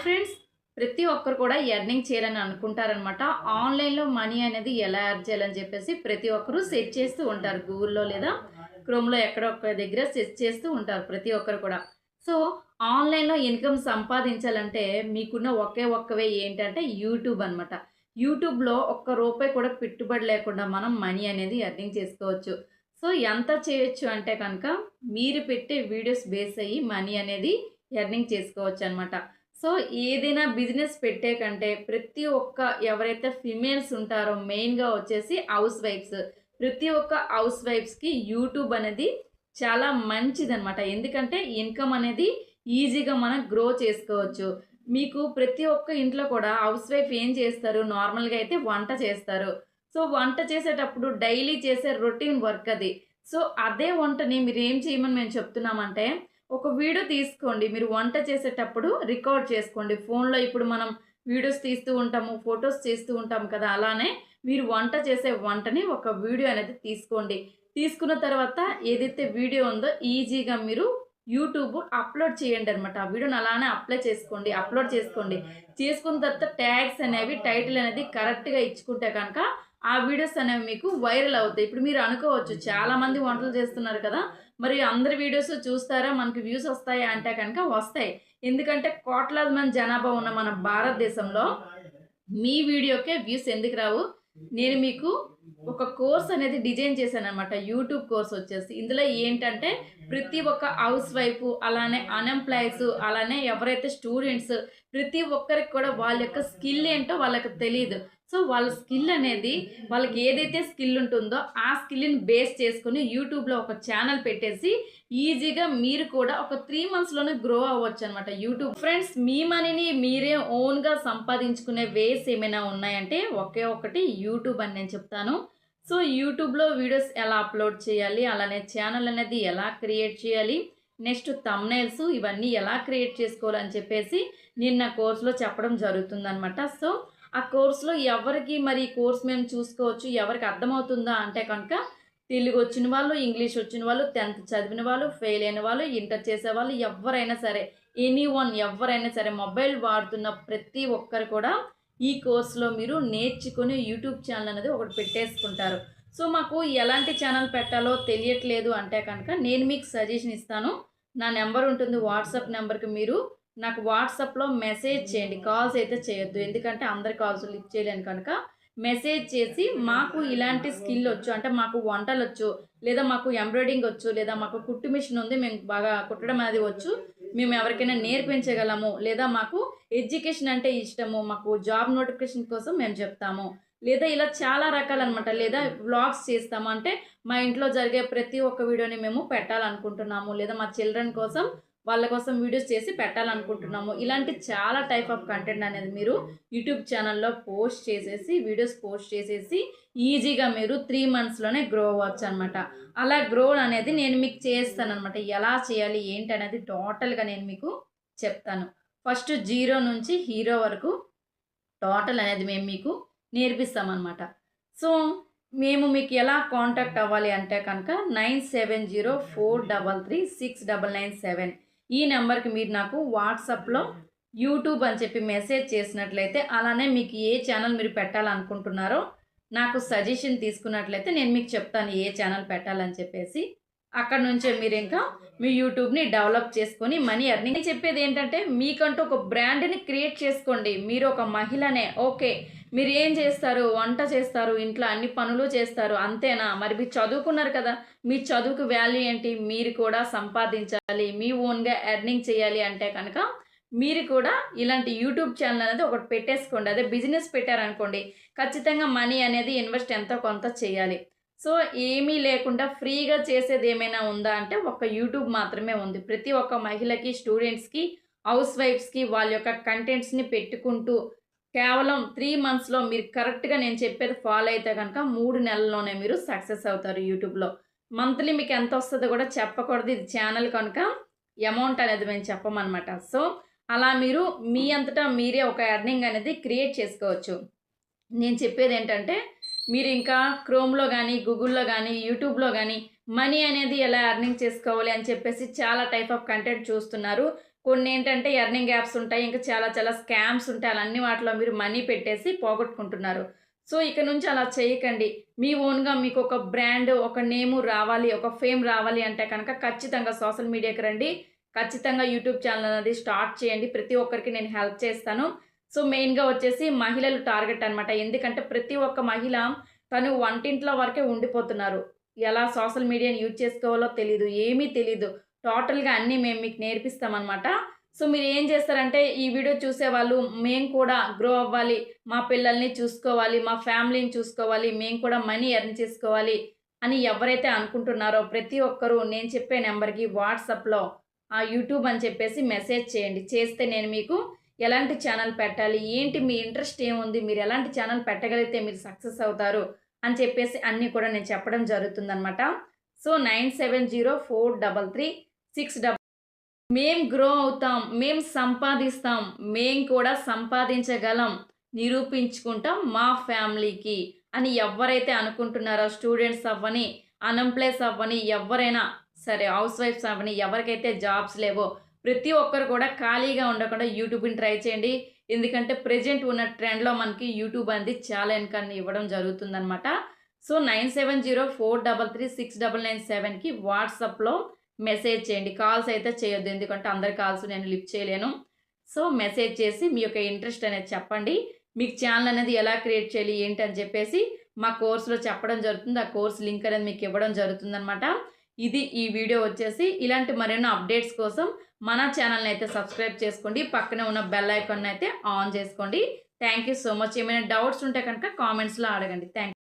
Friends, ప్రతి ఒక్కరు కూడా ఎర్నింగ్ చేయాలని అనుకుంటారనమాట. ఆన్‌లైన్‌లో మనీ అనేది ఎలా ఎర్న్ చేయాలని చెప్పేసి ప్రతి ఒక్కరు సెర్చ్ చేస్తూ ఉంటారు. గూగుల్‌లో లేదా క్రోమ్‌లో ఎక్కడో ఒక దగ్గర సెర్చ్ చేస్తూ ఉంటారు ప్రతి ఒక్కరు కూడా. సో, ఆన్‌లైన్‌లో ఇన్‌కమ్ సంపాదించాలంటే మీకున్న ఒకే ఒక్క వే ఏంటంటే యూట్యూబ్ అనమాట. యూట్యూబ్‌లో ఒక్క రూపాయి కూడా పెట్టుబడి లేకుండా మనం మనీ అనేది ఎర్నింగ్ చేసుకోవచ్చు. సో, ఎంత చేయొచ్చు అంటే కనుక మీరు పెట్టే వీడియోస్ బేస్ అయ్యి మనీ అనేది ఎర్నింగ్ చేసుకోవచ్చనమాట. సో, ఏదైనా బిజినెస్ పెట్టే కంటే ప్రతి ఒక్క ఎవరైతే ఫిమేల్స్ ఉంటారో మెయిన్‌గా వచ్చేసి హౌస్ వైఫ్స్. ప్రతి ఒక్క హౌస్ వైఫ్స్‌కి యూట్యూబ్ అనేది చాలా మంచిదనమాట. ఎందుకంటే ఇన్‌కమ్ అనేది ఈజీగా మనం గ్రో చేసుకోవచ్చు. మీకు ప్రతి ఒక్క ఇంట్లో కూడా హౌస్ వైఫ్ ఏం చేస్తారు? నార్మల్‌గా అయితే వంట చేస్తారు. సో, వంట చేసేటప్పుడు డైలీ చేసే రొటీన్ వర్క్ అది. సో, అదే వంటని మీరేం చేయమని మేము చెప్తున్నామంటే ఒక వీడియో తీసుకోండి. మీరు వంట చేసేటప్పుడు రికార్డ్ చేసుకోండి. ఫోన్‌లో ఇప్పుడు మనం వీడియోస్ తీస్తూ ఉంటాము, ఫోటోస్ చేస్తూ ఉంటాం కదా! అలానే మీరు వంట చేసే వంటని ఒక వీడియో అనేది తీసుకోండి. తీసుకున్న తర్వాత ఏదైతే వీడియో ఉందో ఈజీగా మీరు యూట్యూబ్ అప్‌లోడ్ చేయండనమాట. ఆ వీడియోని అలానే అప్‌లోడ్ చేసుకోండి. చేసుకున్న తర్వాత ట్యాగ్స్ అనేవి, టైటిల్ అనేది కరెక్ట్‌గా ఇచ్చుకుంటే కనుక ఆ వీడియోస్ అనేవి మీకు వైరల్ అవుతాయి. ఇప్పుడు మీరు అనుకోవచ్చు చాలామంది వంటలు చేస్తున్నారు కదా! మరి అందరి వీడియోస్ చూస్తారా? మనకి వ్యూస్ వస్తాయా? అంటే కనుక వస్తాయి. ఎందుకంటే కోట్లాది మంది జనాభా ఉన్న మన భారతదేశంలో మీ వీడియోకే వ్యూస్ ఎందుకు రావు? నేను మీకు ఒక కోర్స్ అనేది డిజైన్ చేశాననమాట. యూట్యూబ్ కోర్స్ వచ్చేసి. ఇందులో ఏంటంటే ప్రతి ఒక్క హౌస్ వైఫ్, అలానే అన్‌ఎంప్లాయీస్, అలానే ఎవరైతే స్టూడెంట్స్ ప్రతి ఒక్కరికి కూడా వాళ్ళ యొక్క స్కిల్ ఏంటో వాళ్ళకి తెలీదు. సో, వాళ్ళ స్కిల్ అనేది వాళ్ళకి ఏదైతే స్కిల్ ఉంటుందో ఆ స్కిల్‌ని బేస్ చేసుకొని యూట్యూబ్‌లో ఒక ఛానెల్ పెట్టేసి ఈజీగా మీరు కూడా ఒక 3 మంత్స్‌లోనే గ్రో అవ్వొచ్చనమాట యూట్యూబ్. ఫ్రెండ్స్, మీ మనీని మీరే ఓన్‌గా సంపాదించుకునే వేస్ ఏమైనా ఉన్నాయంటే ఒకే ఒకటి యూట్యూబ్ అని నేను చెప్తాను. సో, యూట్యూబ్‌లో వీడియోస్ ఎలా అప్‌లోడ్ చేయాలి, అలానే ఛానెల్ అనేది ఎలా క్రియేట్ చేయాలి, నెక్స్ట్ థంబ్‌నెయిల్స్ ఇవన్నీ ఎలా క్రియేట్ చేసుకోవాలని చెప్పేసి నేను నా కోర్స్‌లో చెప్పడం జరుగుతుందనమాట. సో, ఆ కోర్స్‌లో ఎవరికి మరి ఈ కోర్స్ మేము చూసుకోవచ్చు, ఎవరికి అర్థమవుతుందా అంటే కనుక తెలుగు వచ్చిన వాళ్ళు, ఇంగ్లీష్ వచ్చిన వాళ్ళు, 10థ్ చదివిన వాళ్ళు, ఫెయిల్ అయిన వాళ్ళు, ఇంటర్ చేసేవాళ్ళు ఎవ్వరైనా సరే, ఎనీవన్ ఎవ్వరైనా సరే మొబైల్ వాడుతున్న ప్రతి ఒక్కరు కూడా ఈ కోర్స్‌లో మీరు నేర్చుకొని యూట్యూబ్ ఛానల్ అనేది ఒకటి పెట్టేసుకుంటారు. సో, మాకు ఎలాంటి ఛానల్ పెట్టాలో తెలియట్లేదు అంటే కనుక నేను మీకు సజెషన్ ఇస్తాను. నా నెంబర్ ఉంటుంది వాట్సాప్ నెంబర్‌కి మీరు నాకు వాట్సాప్‌లో మెసేజ్ చేయండి. కాల్స్ అయితే చేయొద్దు. ఎందుకంటే అందరి కాల్స్ లిఫ్ట్ చేయలేను కనుక మెసేజ్ చేసి మాకు ఇలాంటి స్కిల్ వచ్చు, అంటే మాకు వంటలొచ్చు, లేదా మాకు ఎంబ్రాయిడరింగ్ వచ్చు, లేదా మాకు కుట్టు మిషన్ ఉంది, మేము బాగా కుట్టడం అది వచ్చు, మేము ఎవరికైనా నేర్పించగలము, లేదా మాకు ఎడ్యుకేషన్ అంటే ఇష్టము, మాకు జాబ్ నోటిఫికేషన్ కోసం మేము చెప్తాము, లేదా ఇలా చాలా రకాలనమాట. లేదా వ్లాగ్స్ చేస్తాము, అంటే మా ఇంట్లో జరిగే ప్రతి ఒక్క వీడియోని మేము పెట్టాలనుకుంటున్నాము, లేదా మా చిల్డ్రన్ కోసం వాళ్ళ కోసం వీడియోస్ చేసి పెట్టాలనుకుంటున్నాము. ఇలాంటి చాలా టైప్ ఆఫ్ కంటెంట్ అనేది మీరు యూట్యూబ్ ఛానల్లో పోస్ట్ చేసేసి, వీడియోస్ పోస్ట్ చేసేసి ఈజీగా మీరు 3 మంత్స్‌లోనే గ్రో అవ్వచ్చనమాట. అలా గ్రో అనేది నేను మీకు చేస్తాననమాట. ఎలా చేయాలి ఏంటనేది టోటల్‌గా నేను మీకు చెప్తాను. ఫస్ట్ జీరో నుంచి హీరో వరకు టోటల్ అనేది మేము మీకు నేర్పిస్తామనమాట. సో, మేము మీకు ఎలా కాంటాక్ట్ అవ్వాలి అంటే కనుక 9704336997 ఈ నెంబర్‌కి మీరు నాకు వాట్సాప్‌లో యూట్యూబ్ అని చెప్పి మెసేజ్ చేసినట్లయితే, అలానే మీకు ఏ ఛానల్ మీరు పెట్టాలనుకుంటున్నారో నాకు సజెషన్ తీసుకున్నట్లయితే నేను మీకు చెప్తాను ఏ ఛానల్ పెట్టాలని చెప్పేసి. అక్కడి నుంచే మీరింకా మీ యూట్యూబ్‌ని డెవలప్ చేసుకొని మనీ ఎర్నింగ్. నేను చెప్పేది ఏంటంటే మీకంటూ ఒక బ్రాండ్‌ని క్రియేట్ చేసుకోండి. మీరు ఒక మహిళనే ఓకే. మీరు ఏం చేస్తారు? వంట చేస్తారు, ఇంట్లో అన్ని పనులు చేస్తారు అంతేనా? మరి మీరు చదువుకున్నారు కదా! మీ చదువుకు వాల్యూ ఏంటి? మీరు కూడా సంపాదించాలి, మీ ఓన్‌గా ఎర్నింగ్ చేయాలి అంటే కనుక మీరు కూడా ఇలాంటి యూట్యూబ్ ఛానల్ అనేది ఒకటి పెట్టేసుకోండి. అదే బిజినెస్ పెట్టారనుకోండి, ఖచ్చితంగా మనీ అనేది ఇన్వెస్ట్ ఎంతో కొంత చేయాలి. సో, ఏమీ లేకుండా ఫ్రీగా చేసేది ఏమైనా ఉందా అంటే ఒక్క యూట్యూబ్ మాత్రమే ఉంది. ప్రతి ఒక్క మహిళకి, స్టూడెంట్స్‌కి, హౌస్ వైఫ్స్‌కి వాళ్ళ యొక్క కంటెంట్స్‌ని పెట్టుకుంటూ కేవలం 3 మంత్స్‌లో మీరు కరెక్ట్‌గా నేను చెప్పేది ఫాలో అయితే గనక 3 నెలల్లోనే మీరు సక్సెస్ అవుతారు యూట్యూబ్‌లో. మంత్లీ మీకు ఎంత వస్తదో కూడా చెప్పకూడదు. ఇది ఛానల్ కనుక అమౌంట్ అనేది మేము చెప్పమనమాట. సో, అలా మీరు మీ అంతటా మీరే ఒక ఎర్నింగ్ అనేది క్రియేట్ చేసుకోవచ్చు. నేను చెప్పేదేంటంటే మీరు ఇంకా క్రోమ్‌లో గానీ, గూగుల్‌లో గానీ, యూట్యూబ్‌లో గానీ మనీ అనేది ఎలా ఎర్నింగ్ చేసుకోవాలి అని చెప్పేసి చాలా టైప్ ఆఫ్ కంటెంట్ చూస్తున్నారు. కొన్ని ఏంటంటే ఎర్నింగ్ యాప్స్ ఉంటాయి. ఇంకా చాలా చాలా స్కామ్స్ ఉంటాయి. అన్నీ వాటిలో మీరు మనీ పెట్టేసి పోగొట్టుకుంటున్నారు. సో, ఇక నుంచి అలా చేయకండి. మీ ఓన్‌గా మీకు ఒక బ్రాండ్, ఒక నేము రావాలి, ఒక ఫేమ్ రావాలి అంటే కనుక ఖచ్చితంగా సోషల్ మీడియాకి రండి. ఖచ్చితంగా యూట్యూబ్ ఛానల్ అనేది స్టార్ట్ చేయండి. ప్రతి ఒక్కరికి నేను హెల్ప్ చేస్తాను. సో, మెయిన్‌గా వచ్చేసి మహిళలు టార్గెట్ అనమాట. ఎందుకంటే ప్రతి ఒక్క మహిళ తను వంటింట్లో వరకే ఉండిపోతున్నారు. ఎలా సోషల్ మీడియాని యూజ్ చేసుకోవాలో తెలీదు. ఏమీ తెలీదు. టోటల్‌గా అన్నీ మేము మీకు నేర్పిస్తామనమాట. సో, మీరేం చేస్తారంటే ఈ వీడియో చూసేవాళ్ళు మేము కూడా గ్రో అవ్వాలి, మా పిల్లల్ని చూసుకోవాలి, మా ఫ్యామిలీని చూసుకోవాలి, మేము కూడా మనీ ఎర్న్ చేసుకోవాలి అని ఎవరైతే అనుకుంటున్నారో ప్రతి ఒక్కరూ నేను చెప్పే నెంబర్‌కి వాట్సాప్‌లో యూట్యూబ్ అని చెప్పేసి మెసేజ్ చేయండి. చేస్తే నేను మీకు ఎలాంటి ఛానల్ పెట్టాలి, ఏంటి మీ ఇంట్రెస్ట్ ఏముంది, మీరు ఎలాంటి ఛానల్ పెట్టగలిగితే మీరు సక్సెస్ అవుతారు అని చెప్పేసి అన్నీ కూడా నేను చెప్పడం జరుగుతుందనమాట. సో, 970433 మేం గ్రో అవుతాం, మేం సంపాదిస్తాం, మేం కూడా సంపాదించగలం, నిరూపించుకుంటాం మా ఫ్యామిలీకి అని ఎవరైతే అనుకుంటున్నారో స్టూడెంట్స్ అవ్వని, అన్‌ఎంప్లాయ్స్ అవ్వని, ఎవరైనా సరే హౌస్ వైఫ్స్ అవ్వని, ఎవరికైతే జాబ్స్ లేవో ప్రతి ఒక్కరు కూడా ఖాళీగా ఉండకుండా యూట్యూబ్‌ని ట్రై చేయండి. ఎందుకంటే ప్రెజెంట్ ఉన్న ట్రెండ్‌లో మనకి యూట్యూబ్ అనేది చాలా ఇన్‌కమ్‌ని ఇవ్వడం జరుగుతుందనమాట. సో, 9704336997కి వాట్సాప్‌లో మెసేజ్ చేయండి. కాల్స్ అయితే చేయొద్దు. ఎందుకంటే అందరి కాల్స్ నేను లిఫ్ట్ చేయలేను. సో, మెసేజ్ చేసి మీ యొక్క ఇంట్రెస్ట్ అనేది చెప్పండి. మీకు ఛానల్ అనేది ఎలా క్రియేట్ చేయాలి ఏంటి అని చెప్పేసి మా కోర్స్‌లో చెప్పడం జరుగుతుంది. ఆ కోర్స్ లింక్ అనేది మీకు ఇవ్వడం జరుగుతుందనమాట. ఇది ఈ వీడియో వచ్చేసి. ఇలాంటి మరెన్నో అప్డేట్స్ కోసం మన ఛానల్‌ని అయితే సబ్స్క్రైబ్ చేసుకోండి. పక్కనే ఉన్న బెల్ ఐకాన్ అయితే ఆన్ చేసుకోండి. Thank you so much. ఏమైనా డౌట్స్ ఉంటే కనుక కామెంట్స్‌లో అడగండి. థ్యాంక్